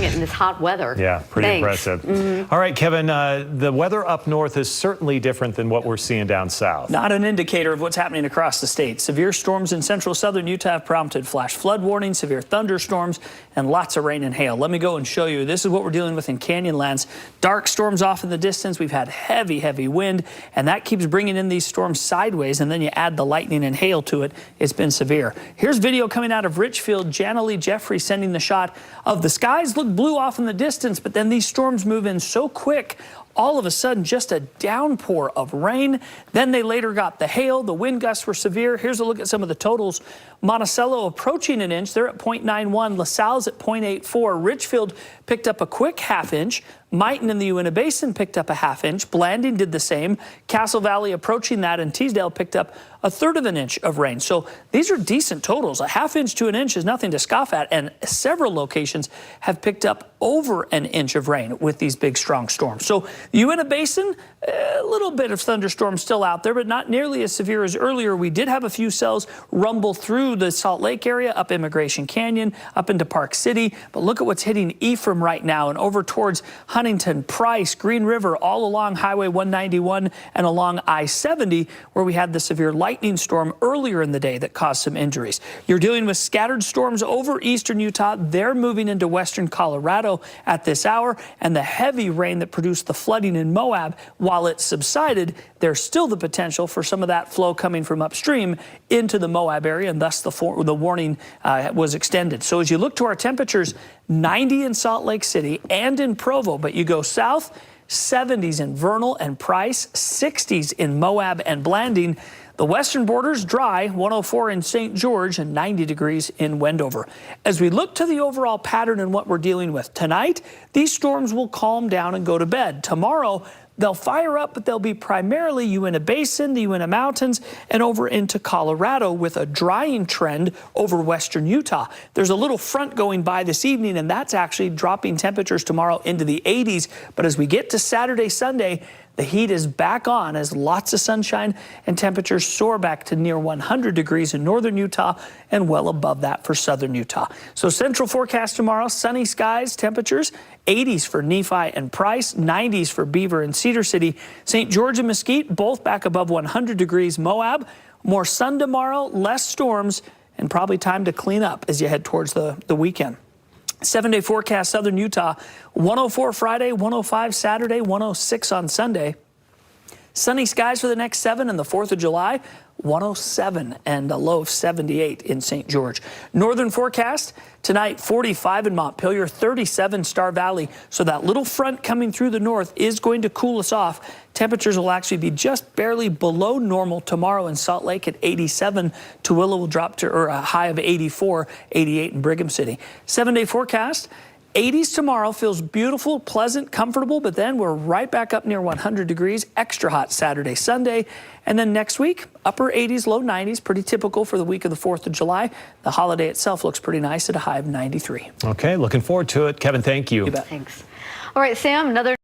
it in this hot weather. Yeah, pretty impressive. All right, Kevin, the weather up north is certainly different than what we're seeing down south. Not an indicator of what's happening across the state. Severe storms in central southern Utah have prompted flash flood warnings, severe thunderstorms, and lots of rain and hail. Let me go and show you. This is what we're dealing with in Canyonlands. Dark storms off in the distance. We've had heavy, heavy wind, and that keeps bringing in these storms sideways, and then you add the lightning and hail to it. It's been severe. Here's video coming out of Richfield. Janalee Jeffrey sending the shot of the skies look blue off in the distance, but then these storms move in so quick. All of a sudden, just a downpour of rain. Then they later got the hail. The wind gusts were severe. Here's a look at some of the totals. Monticello approaching an inch. They're at 0.91. LaSalle's at 0.84. Richfield picked up a quick ½ inch. Mighton in the Uinta Basin picked up a ½ inch. Blanding did the same. Castle Valley approaching that, and Teasdale picked up 1/3 of an inch of rain. So these are decent totals. A ½ inch to an inch is nothing to scoff at, and several locations have picked up over an inch of rain with these big, strong storms. So the Uinta Basin, a little bit of thunderstorms still out there, but not nearly as severe as earlier. We did have a few cells rumble through the Salt Lake area, up Immigration Canyon, up into Park City. But look at what's hitting Ephraim right now and over towards Huntington, Price, Green River, all along Highway 191 and along I-70, where we had the severe lightning storm earlier in the day that caused some injuries. You're dealing with scattered storms over eastern Utah. They're moving into western Colorado at this hour, and the heavy rain that produced the flooding in Moab, while it subsided, there's still the potential for some of that flow coming from upstream into the Moab area, and thus the warning was extended. So as you look to our temperatures, 90 in Salt Lake City and in Provo, but you go south, 70s in Vernal and Price, 60s in Moab and Blanding. The western border's dry, 104 in St. George and 90 degrees in Wendover. As we look to the overall pattern and what we're dealing with tonight, these storms will calm down and go to bed. Tomorrow, they'll fire up, but they'll be primarily Uinta Basin, the Uinta Mountains, and over into Colorado with a drying trend over western Utah. There's a little front going by this evening, and that's actually dropping temperatures tomorrow into the 80s. But as we get to Saturday, Sunday, the heat is back on as lots of sunshine and temperatures soar back to near 100 degrees in northern Utah and well above that for southern Utah. So central forecast tomorrow, sunny skies, temperatures 80s for Nephi and Price, 90s for Beaver and Cedar City. St. George and Mesquite both back above 100 degrees. Moab, more sun tomorrow, less storms, and probably time to clean up as you head towards the weekend. 7-day forecast, southern Utah, 104 Friday, 105 Saturday, 106 on Sunday. Sunny skies for the next 7 and the 4th of July, 107 and a low of 78 in St. George. Northern forecast, tonight 45 in Montpelier, 37 Star Valley. So that little front coming through the north is going to cool us off. Temperatures will actually be just barely below normal tomorrow in Salt Lake at 87. Tooele will drop to a high of 84, 88 in Brigham City. 7-day forecast. 80s tomorrow, feels beautiful, pleasant, comfortable, but then we're right back up near 100 degrees, extra hot Saturday, Sunday. And then next week, upper 80s, low 90s, pretty typical for the week of the 4th of July. The holiday itself looks pretty nice at a high of 93. Okay, looking forward to it. Kevin, thank you. You bet. Thanks. All right, Sam, another